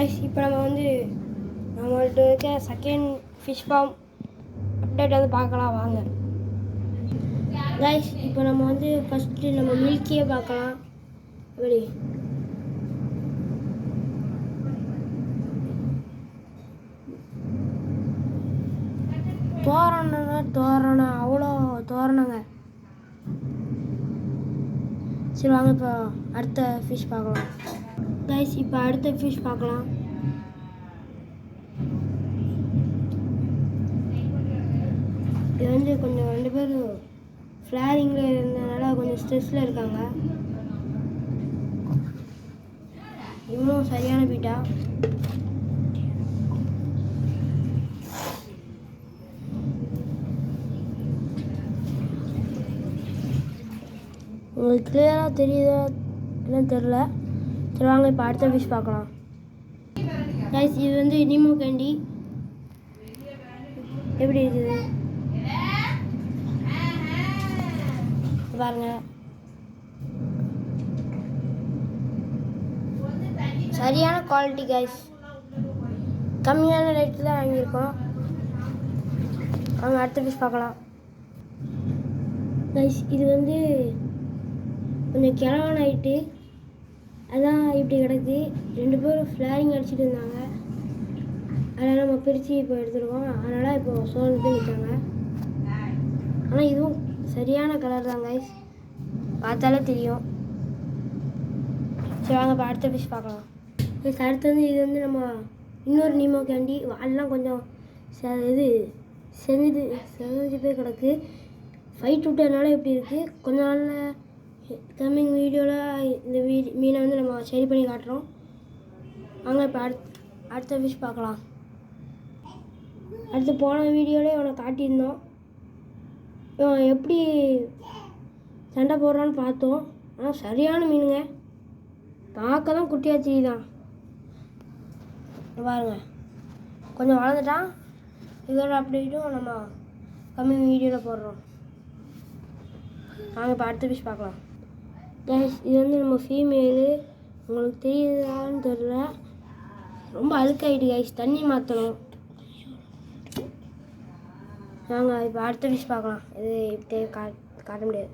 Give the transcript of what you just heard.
Guys இப்போ நம்ம வந்து நம்மள்ட்ட இருக்க செகண்ட் ஃபிஷ் ஃபார்ம் அப்டேட் வந்து பார்க்கலாம் வாங்க கைஸ். இப்போ நம்ம வந்து ஃபஸ்ட்டு நம்ம மில்கியே பார்க்கலாம். எப்படி தோரணம் அவ்வளோ தோரணங்க. சரி வாங்க இப்போ அடுத்த ஃபிஷ் பார்க்கலாம் கைஸ். இப்போ அடுத்த ஃபிஷ் பார்க்கலாம். இது வந்து கொஞ்சம் 2 பேரும் ஃப்ளாரிங்கில் இருந்ததுனால கொஞ்சம் ஸ்ட்ரெஸ்ஸில் இருக்காங்க. இன்னும் சரியான பீட்டா. உங்களுக்கு கிளியராக தெரியுதா என்னன்னு தெரில. சரி வாங்க இப்போ அடுத்த ஃபிஷ் பார்க்கலாம் கைஸ். இது வந்து நீமோ கேண்டி. எப்படி இருக்குது பாருங்க. சரியான குவாலிட்டி கைஸ். கம்மியான ரேட்டில் வாங்கியிருக்கோம். அவங்க அடுத்த ஃபிஷ் பார்க்கலாம் கைஸ். இது வந்து கொஞ்சம் கிழவன் ஆகிட்டு அதான் இப்படி கிடக்கு. 2 பேரும் ஃப்ளாரிங் அடிச்சுட்டு இருந்தாங்க. அதனால் நம்ம பிரித்து இப்போ எடுத்துருக்கோம். அதனால் இப்போ சோழன் போய் நிற்காங்க. ஆனால் இதுவும் சரியான கலர் தான் கைஸ், பார்த்தாலே தெரியும். சரி வாங்க இப்போ அடுத்த ஃபிஷ் பார்க்கலாம் கைஸ். அடுத்து வந்து இது வந்து நம்ம இன்னொரு நீமோ கேண்டி. வால்லாம் கொஞ்சம் செஞ்சு போய் கிடக்கு. ஃபைட் விட்டதுனால இப்படி இருக்குது. கொஞ்ச நாளில் கம்மிங் வீடியோவில் இந்த மீனை வந்து நம்ம சரி பண்ணி காட்டுறோம். வாங்க இப்போ அடுத்த ஃபிஷ் பார்க்கலாம். அடுத்து போன வீடியோவிலே இவனை காட்டியிருந்தோம். இவன் எப்படி சண்டை போடுறான்னு பார்த்தோம். ஆனால் சரியான மீனுங்க. பார்க்க தான் குட்டியாக தெரியுதான் பாருங்க. கொஞ்சம் வளர்ந்துட்டான். இதோட அப்டேட்டும் நம்ம கம்மிங் வீடியோவில் போடுறோம். வாங்க இப்போ அடுத்த ஃபிஷ் பார்க்கலாம் கைஸ். இது வந்து நம்ம ஃபீமேலு. உங்களுக்கு தெரியுதான்னு தெரில. ரொம்ப அழுக்காயிட்டு கைஸ், தண்ணி மாற்றணும். வாங்க இப்போ அடுத்த ஃபிஷ் பார்க்கலாம். இது இப்படியே காட்ட முடியாது.